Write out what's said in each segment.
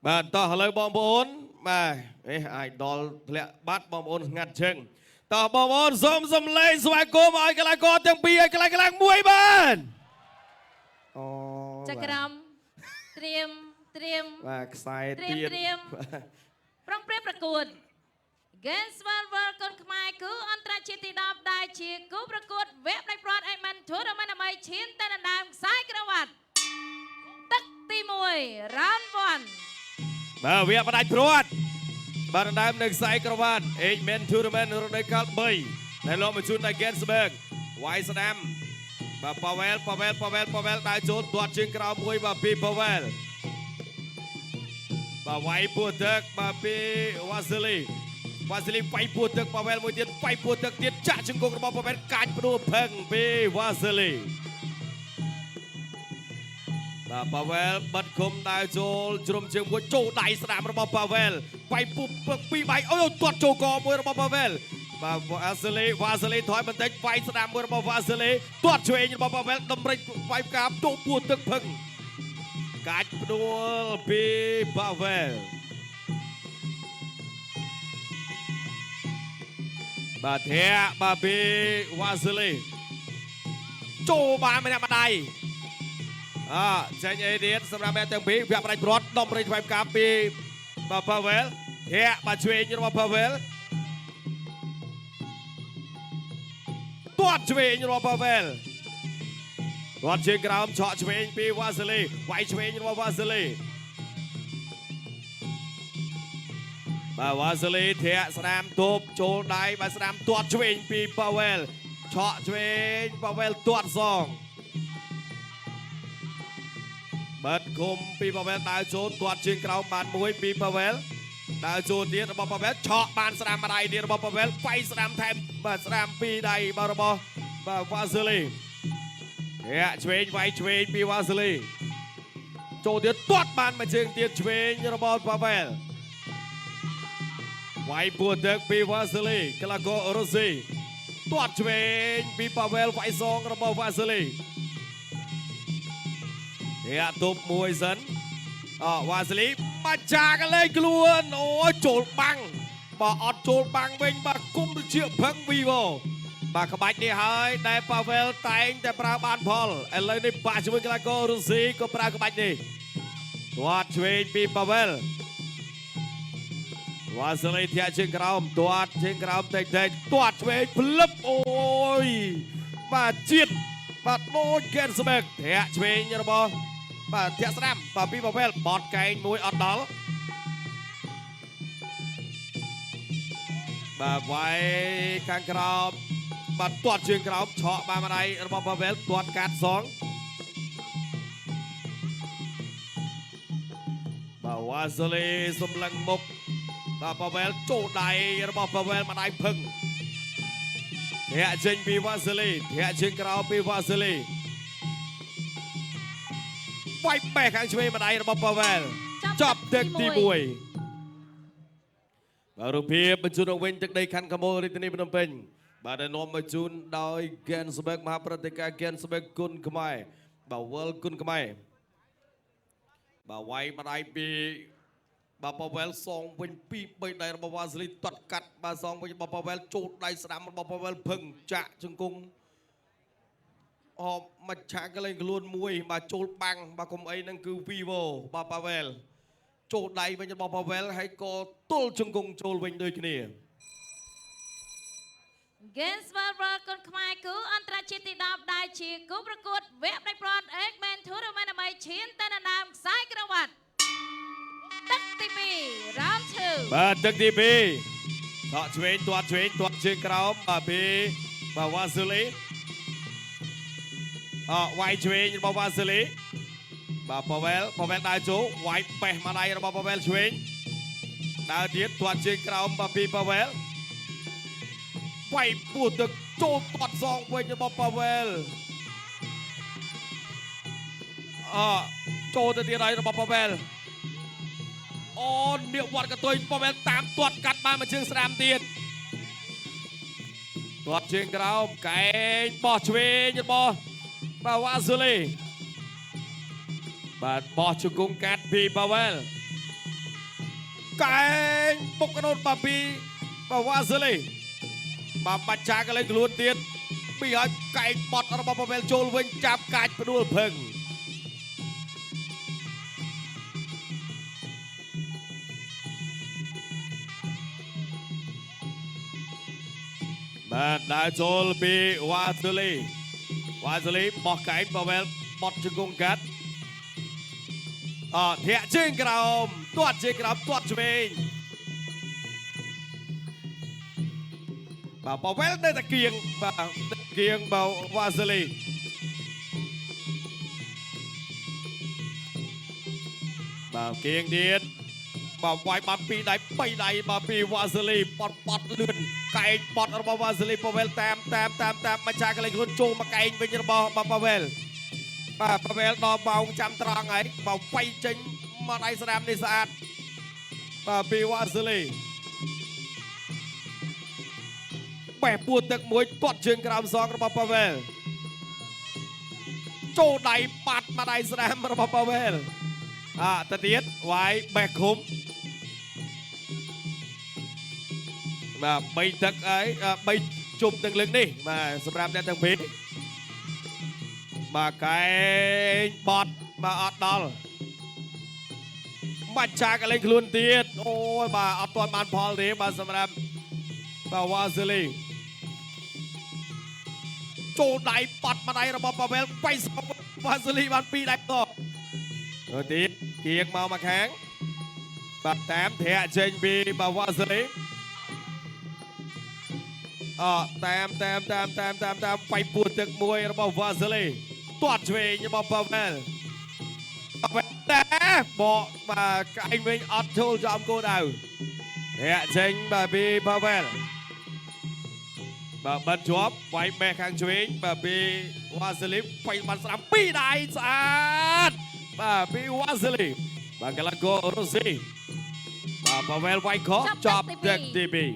បាទតោះឥឡូវបងប្អូនបាទអាយដល់ធ្លាក់បាត់បងប្អូនស្ងាត់ជើងតោះបងប្អូនសូមសំឡេងស្វាគមន៍ឲ្យកីឡាករទាំងពីរឲ្យកីឡាករមួយបានអូចក្រមត្រៀមបាទខ្សែត្រៀទៀតមប្រងព្រៀបប្រកួត Games World គុនខ្មែរគឺអន្តរជាតិទី10ដែលជាគូប្រកួតវគ្គផ្ដាច់ព្រាត់8 Man Tournament ដើម្បីឈានទៅដណ្ដើមខ្សែក្រវ៉ាត់ទឹកទី1 Round 1បាទវគ្គផ្ដាច់ព្រាត់បាទដណ្ដើមនៅខ្សែក្រវ៉ាត់8 Man Tournament រដូវកាល3ដែលលោកបញ្ជូនដល់ Gensberg វាយស្ដាំបាទប៉ាវែលដើរចូលទាត់ជើងក្រោមមួយបាទពីប៉ាវែលបាទវាយពោះទឹកបាទពីវ៉ាស៊ីលីវាយពោះទឹកប៉ាវែលមួយទៀតវាយពោះទឹកទៀតចាក់ជង្គង់របស់ប៉ាវែលកាច់ផ្ដួលផឹងពីវ៉ាស៊ីលីបាទប៉ាវែលបិទគុំដើរចូលជ្រុំជើងមួយចូលដៃស្ដាំរបស់ប៉ាវែលវាយពុះពឹកពីរបាយអូទាត់ចូលកមួយរបស់ប៉ាវែលបាទវ៉ាស៊ីលីថយបន្តិចវាយស្ដាំមួយរបស់វ៉ាស៊ីលីទាត់ឆ្វេងរបស់ប៉ាវែលតម្រិចវាយកាបចូលពោះទឹកផឹងកាច់ផ្ដួលពីប៉ាវែលបាទធាក់បាទពីវ៉ាស៊ីលីចូលបានម្នាក់ម្ដាយចេញអេឌៀនសម្រាប់អ្នកទាំងពីរវគ្គផ្ដាច់ព្រាត់តម្រិចវាយកាបពីបាទប៉ាវែលធាក់បាទឆ្វេងរបស់ប៉ាវែលទាត់ឆ្វេងរបស់ប៉ាវែលទាត់ជើងក្រោមឆក់ឆ្វេងពីវ៉ាស៊ីលីវាយឆ្វេងរបស់វ៉ាស៊ីលីបាទវ៉ាស៊ីលីធាក់ស្ដាមទប់ចូលដៃបាទស្ដាមទាត់ឆ្វេងពីប៉ាវែលឆក់ឆ្វេងប៉ាវែលទាត់សងបាត់គុំពីប៉ាវែលដើរចូលទាត់ជើងក្រោមបានមួយពីប៉ាវែលដើរចូលទៀតរបស់ប៉ាវែលឆក់បានស្ដាមម្ដាយទៀតរបស់ប៉ាវែលវាយស្ដាមថែមបាទស្ដាមពីដៃបាទរបស់បាទវ៉ាស៊ីលីធាក់ឆ្វេងវាយឆ្វេងពីវ៉ាស៊ីលីចូលទៀតទាត់បានមួយជើងទៀតឆ្វេងរបស់ប៉ាវែលវាយពោះទឹកពីវ៉ាស៊ីលីកីឡាកររុស្ស៊ីទាត់ឆ្វេងពីប៉ាវែលវាយសងរបស់វ៉ាស៊ីលីធាក់ទប់មួយសិនវ៉ាស៊ីលីបាច់ចាកលេងខ្លួនអូចូលបាំងបើអត់ចូលបាំងវិញបាទគុំទៅជាផឹងវីវ៉ូបាទក្បាច់នេះហើយដែលប៉ាវែលតែងតែប្រើបានផលឥឡូវនេះបាក់ជាមួយកីឡាកររុស្ស៊ីក៏ប្រើក្បាច់នេះទាត់ឆ្វេងពីប៉ាវែលវ៉ាស៊ីលីធាក់ជើងក្រោមទាត់ជើងក្រោមតិចទាត់ឆ្វេងផ្លឹបអូយបាទជាតិបាទដូចកែនស្បែកធាក់ឆ្វេងរបស់បាទធាក់ស្ដាំបាទពីប៉ាវែលបត់កែងមួយអត់ដល់បាទវាយខាងក្រោមបាទទាត់ជើងក្រោមឆក់បានម្ដាយរបស់ប៉ាវែលទាត់កាត់សងបាទវ៉ាស៊ីលីសម្លឹងមុខបាទប៉ាវែលចូលដៃរបស់ប៉ាវែលម្ដាយផឹងធាក់ចេញពីវ៉ាស៊ីលីធាក់ជើងក្រោមពីវ៉ាស៊ីលីវាយបេះខាងឆ្វេងម្ដាយរបស់ប៉ាវែលចប់ទឹកទី1បាទរូបភាពបញ្ជូនមកវិញទឹកដីខណ្ឌកមលរាជធានីភ្នំពេញបាទដែលនាំបញ្ជូនដោយ Gensberg មហាប្រតិការ Gensberg គុណខ្មែរបាទ World គុណខ្មែរបាទវាយម្ដាយពីបាទប៉ាវែលសងវិញ2 3ដៃរបស់វ៉ាស៊ីលីទាត់កាត់បាទសងវិញរបស់ប៉ាវែលចូលដៃស្ដាំរបស់ប៉ាវែលផឹងចាក់ជង្គង់មកឆាកលេងខ្លួនមួយបាទចូលបាំងបាទកុំអីហ្នឹងគឺ Vivo បាទប៉ាវែលចូលដៃវិញរបស់ប៉ាវែលហើយក៏ទល់ជង្គង់ចូលវិញដូចគ្នា Games World គុនខ្មែរគឺអន្តរជាតិទី10ដែលជាគូប្រកួតវគ្គផ្ដាច់ព្រាត់8 Man Tournament ដើម្បីឈានទៅដណ្ដើមខ្សែក្រវ៉ាត់ទឹកទី2 Round 2បាទទឹកទី2ថកឆ្វេងទាត់ជើងក្រោមបាទពីបាទវ៉ាស៊ីលីវាយឆ្វេងរបស់វ៉ាស៊ីលីបាទប៉ាវែលដើរចូលវាយបេះម្ដាយរបស់ប៉ាវែលឆ្វេងដើរទៀតទាត់ជើងក្រោមបាទពីប៉ាវែលវាយពោះទឹកចូលទាត់សងវិញរបស់ប៉ាវែលចូលទៅទៀតហើយរបស់ប៉ាវែលនាគវត្តកតុយប៉ាវែលតាមទាត់កាត់បានមួយជើងស្ដាំទៀតទាត់ជើងក្រោមកែងបោះឆ្វេងរបស់បាទវ៉ាស៊ីលីបាទបោះជង្គង់កាត់ពីប៉ាវែល កែងពុកកណូតបាពីបាទវ៉ាស៊ូលីបាទបាច់ចាកលេងខ្លួនទៀតពីឲ្យកែងបត់របស់ប៉ាវែលចូលវិញចាប់កាច់ផ្ដួលភឹងបាទដើរចូលពីវ៉ាស៊ូលីបោះកែងប៉ាវែលបត់ជង្គង់កាត់ធាក់ជើងក្រោមទាត់ជើងក្រោមទាត់ឆ្វេងបាទប៉ាវែលនៅតែគៀងបាទវ៉ាស៊ូលីបាទគៀងទៀតបាទវាយបាត់ពីដៃ3ដៃបាទពីវ៉ាស៊ូលីបត់លឿនកែងបត់របស់វ៉ាស៊ូលីប៉ាវែលតាមមកចាកលេងខ្លួនចូលមកកែងវិញរបស់ប៉ាវែលបាទប៉ាវែលដល់បោងចាំត្រង់ហើយបោងវាយចេញមកដៃស្ដាំនេះស្អាតបាទពីវ៉ាស៊ូលីបេះពួតទឹកមួយទាត់ជើងក្រោមសងរបស់ប៉ាវែលចូលដៃបាត់មកដៃស្ដាំរបស់ប៉ាវែលទៅទៀតវាយបេះឃុំបាទ3ទឹកហើយ3ជុំទឹកលើកនេះបាទសម្រាប់អ្នកទាំងពីរបាទកែងបត់បាទអត់ដល់បាច់ចាកលេងខ្លួនទៀតអូយបាទអត់ទាន់បានផលទេបាទសម្រាប់បាទវ៉ាស៊ូលីចូលដៃបាត់មកដៃរបស់ប៉ាវែលបៃស្គប់វ៉ាស៊ូលីបាន2ដៃតទៅទៀតគៀងមកខាងបាទតាមធាក់ចេញពីបាទវ៉ាស៊ូលីតាមបៃពួតទឹកមួយរបស់វ៉ាស៊ូលីទាត់ឆ្វេងរបស់ប៉ាវែលតែបកបាទកែងវិញអត់ចូលចំគោលដៅធាក់ចេញបាទពីប៉ាវែលបាទបាត់ជាប់វាយបេះខាងឆ្វេងបាទពីវ៉ាស៊ូលីបៃបានស្ដាំ2ដៃស្អាតបាទពីវ៉ាស៊ូលីបាទកន្លងកោរ៉ូស៊ីបាទប៉ាវែលវាយខុសចប់ទឹកទី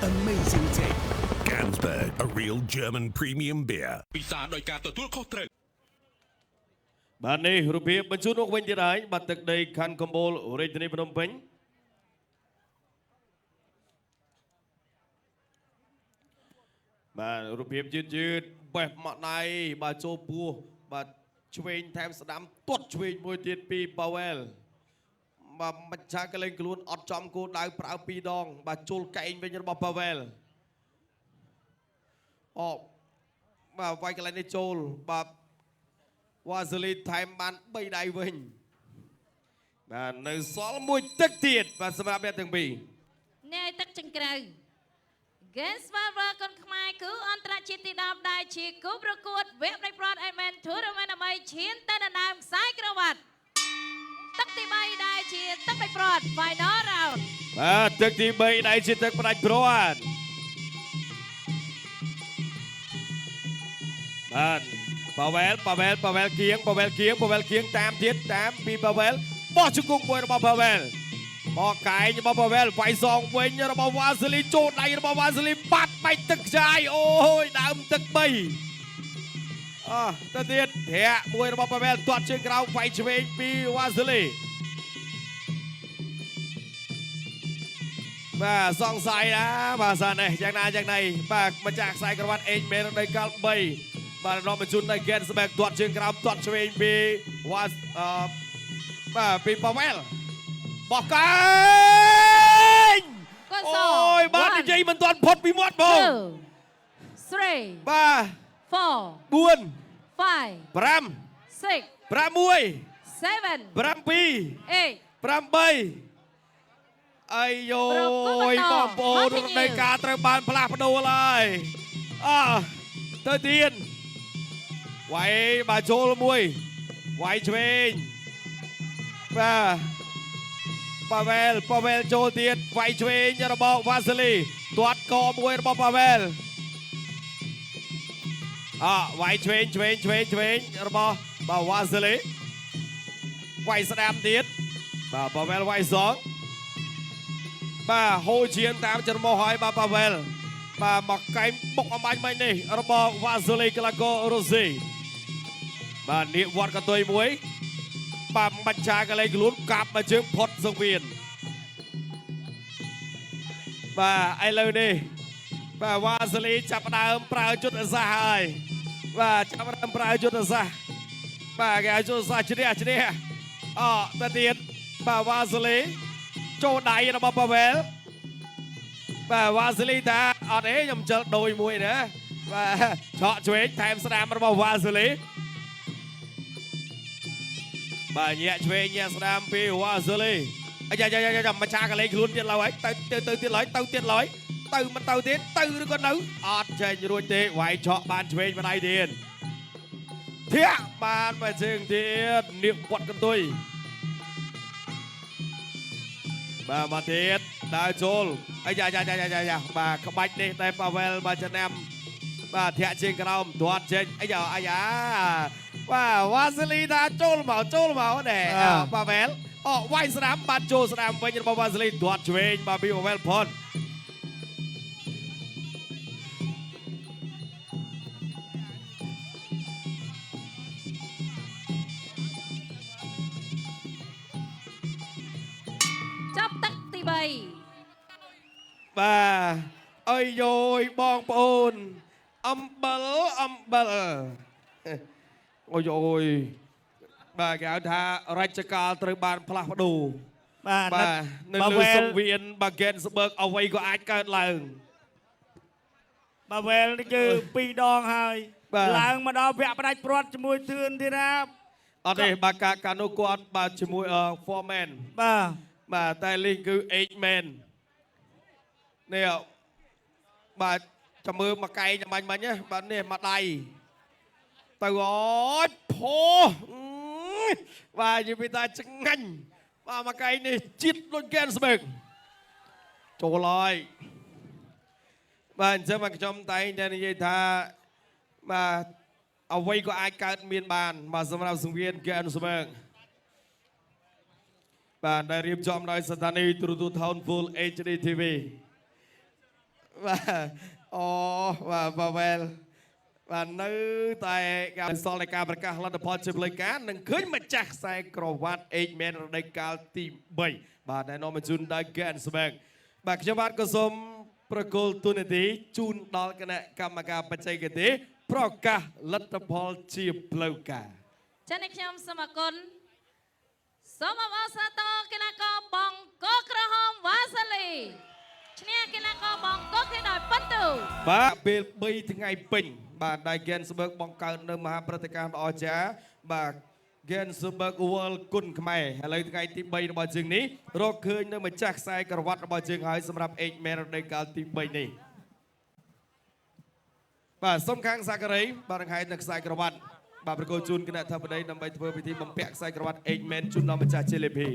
2Amazing take. Gansberg, a real German premium beer. ពិសាដោយការទទួលខុសត្រូវ បាទនេះរូបភាពបញ្ជូនមកវិញទៀតហើយបាទទឹកដីខណ្ឌកំពូលរាជធានីភ្នំពេញបាទរូបភាពយឺតបេះមកដៃបាទចូលពោះបាទឆ្វេងថែមស្ដាំទាត់ឆ្វេងមួយទៀតពីប៉ាវែលបាទមិនឆាកលេងខ្លួនអត់ចំគោលដៅប្រើ2ដងបាទចូលកែងវិញរបស់ប៉ាវែលបាទវាយកន្លែងនេះចូលបាទវ៉ាស៊ូលីថែមបាន3ដៃវិញបាទនៅសល់មួយទឹកទៀតបាទសម្រាប់អ្នកទាំងពីរនេះទឹកចង្ក្រៅ Games World កូនខ្មែរគឺអន្តរជាតិទី10ដែលជាគូប្រកួតវគ្គនៃប្រតអេមែនធូរ៉ាមេនដើម្បីឈានទៅដណ្ដើមខ្សែក្រវ៉ាត់ទឹកទី3ដែលជាទឹកនៃប្រត Final Round បាទទឹកទី3ដែលជាទឹកផ្ដាច់ប្រវត្តិបាទប៉ាវែលគៀងតាមទៀតតាមពីប៉ាវែលបោះជង្គង់មួយរបស់ប៉ាវែលមកកែងរបស់ប៉ាវែលវាយសងវិញរបស់វ៉ាស៊ូលីចូលដៃរបស់វ៉ាស៊ូលីបាត់បែកទឹកខ្ចាយអូយដើមទឹក3ទៅទៀតធាក់មួយរបស់ប៉ាវែលទាត់ជើងក្រោមវាយឆ្វេងពីវ៉ាស៊ូលីបាទសង្ស័យណាបាទសានេះយ៉ាងណាបាទម្ចាស់ខ្សែក្រវ៉ាត់អេងមែននៅកាល់3បាទនាំបញ្ជូនដល់ Gansberg ទាត់ជើងក្រោមទាត់ឆ្វេងពី បាទពីប៉ាវែលបោះកែង កូនស អូយបាទនិយាយមិនទាន់ផុតពីមាត់បង 2 3 បាទ 4 4 5 5 6 6 7 7 8 8អាយយោ ប្រកបបន្ត បងប្អូន មកធានា នៃការត្រូវបានផ្លាស់ប្ដូរហើយទៅទៀតវាយបាទចូលមួយវាយឆ្វេងបាទប៉ាវែលចូលទៀតវាយឆ្វេងរបស់វ៉ាសេលីទាត់កមួយរបស់ប៉ាវែលវាយឆ្វេងរបស់បាទវ៉ាសេលីវាយស្ដាំទៀតបាទប៉ាវែលវាយសងបាទហូរជាងតាមច្រមុះហើយបាទប៉ាវែលបាទមកកែងបុកអំបញ្ញមិញនេះរបស់វ៉ាសេលីក្លាកូរ៉ូស៊ីបាទនេះវត្តកតុយមួយបាទបាច់ឆាកលេងខ្លួនកាប់មកជើងផុតសង្វៀនបាទឥឡូវនេះបាទវ៉ាសេលីចាប់ផ្ដើមប្រើយុទ្ធសាស្ត្រហើយបាទចាប់ផ្ដើមប្រើយុទ្ធសាស្ត្របាទគេឲ្យយុទ្ធសាស្ត្រឈ្នះទៅទៀតបាទវ៉ាសេលីចូលដៃរបស់ប៉ាវែលបាទវ៉ាសេលីថាអត់ទេខ្ញុំជិលដូចមួយណាបាទឆក់ឆ្វេងថែមស្ដាំរបស់វ៉ាសេលីបាទញាក់ឆ្វេងញាក់ស្ដាំពីវ៉ាសេលីអាយ៉ាមកឆាកលេងខ្លួនទៀតឡើយទៅទៀតឡើយទៅមិនទៅទៀតទៅឬក៏នៅអត់ចេញរួចទេវាយឆក់បានឆ្វេងម្ដាយទៀតធាក់បានមកជើងទៀតនាងវត្តកន្ទុយបាទមកទៀតដើរចូលអាយ៉ាបាទក្បាច់នេះតែប៉ាវែលបាទចំណាំបាទធាក់ជើងក្រោមទាត់ចេញអាយ៉ាបាទវ៉ាសេលីថាចូលមកដែរប៉ាវែលវាយស្ដាំបាទចូលស្ដាំវិញរបស់វ៉ាសេលីទាត់ឆ្វេងបាទពីប៉ាវែលផុតចាប់ទឹកទី3បាទអើយយយបងប្អូនអំបិលអូយបាទគេហៅថារាជការត្រូវបានផ្លាស់ប្ដូរបាទនៅលើសង្វៀនបាហ្គេនស្បឺកអ្វីក៏អាចកើតឡើងបាវែលនេះគឺ2ដងហើយឡើងមកដល់វគ្គផ្ដាច់ព្រាត់ជាមួយធឿនទៀតណាអត់ទេបាទកានោះគាត់បាទជាមួយ4man បាទតែលីងគឺ8 man នេះបាទចាំមើលមកកែងចាំបាញ់ណាបាទនេះមកដៃទៅអូយផោបាទនិយាយថាឆ្ងាញ់បាទមកកែងនេះជាតិដូចហ្គេនស្បឺកចូលហើយបាទអញ្ចឹងមកខ្ញុំតែងតែនិយាយថាបាទអ្វីក៏អាចកើតមានបានបាទសម្រាប់សង្វៀនហ្គេនស្បឺកបាទដែលរៀបចំដោយស្ថានីយ៍ទូរទស្សន៍ Town Full HD TV បាទបាទប៉ាវែលបាទនៅតែការសល់នៃការប្រកាសលទ្ធផលជាផ្លូវការនឹងឃើញម្ចាស់ខ្សែក្រវ៉ាត់ 8man រដូវកាលទី3បាទដែលនាំមកជូនដោយ Gansberg បាទខ្ញុំបាទក៏សូមប្រគល់ទូនាទីជូនដល់គណៈកម្មការបច្ចេកទេសប្រកាសលទ្ធផលជាផ្លូវការចា៎នេះខ្ញុំសូមអរគុណសូមអបអរសាទរគណៈករបងកូក្រហមវ៉ាសេលីឈ្នះគណៈករបងកូគេដោយពិនទូបាទពេល3ថ្ងៃពេញបាទដែល Gansberg បង្កើតនៅមហាព្រឹត្តិការណ៍ដ៏អស្ចារ្យបាទ Gansberg World គុណខ្មែរឥឡូវថ្ងៃទី3របស់ជើងនេះរកឃើញនៅម្ចាស់ខ្សែក្រវ៉ាត់របស់ជើងហើយសម្រាប់ 8man រដូវកាលទី3នេះបាទសូមខាងសាការីបាទរង្ហែនៅខ្សែក្រវ៉ាត់បាទប្រគល់ជូនគណៈអធិបតីដើម្បីធ្វើពិធីបំពាក់ខ្សែក្រវ៉ាត់ 8man ជូនដល់ម្ចាស់ជេលីភី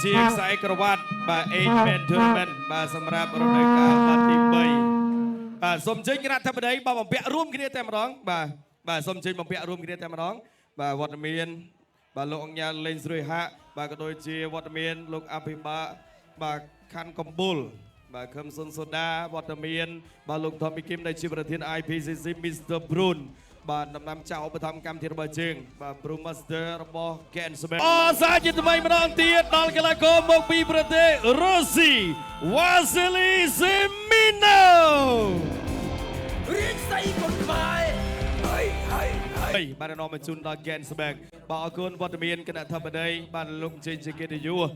ជាខ្សែក្រវ៉ាត់បាទ 8-man tournament បាទសម្រាប់រដូវកាលបាទទី3បាទសូមអញ្ជើញគណៈអធិបតីបាទបំពាក់រួមគ្នាតែម្ដងបាទសូមអញ្ជើញបំពាក់រួមគ្នាតែម្ដងបាទវត្តមានបាទលោកអង្គញាលេងស្រួយហាក់បាទក៏ដូចជាវត្តមានលោកអភិបាលបាទខណ្ឌកំពូលបាទខឹមសុនសូដាវត្តមានបាទលោកថមមីគឹមដែលជាប្រធាន IPCC Mr. Brun បាទដំណាំចៅឧបត្ថម្ភកម្មវិធីរបស់ជើងបាទ Pro Master របស់ Gensberg អសាជាថ្មីម្ដងទៀតដល់កីឡាករមកពីប្រទេសរុស្ស៊ី Vasily Semino រៀបស្អីកូនខ្មែរហើយបាទនាំមកជូនដល់ Gensberg បាទអរគុណវត្តមានគណៈអធិបតីបាទលោកជ័យជាកិត្តិយស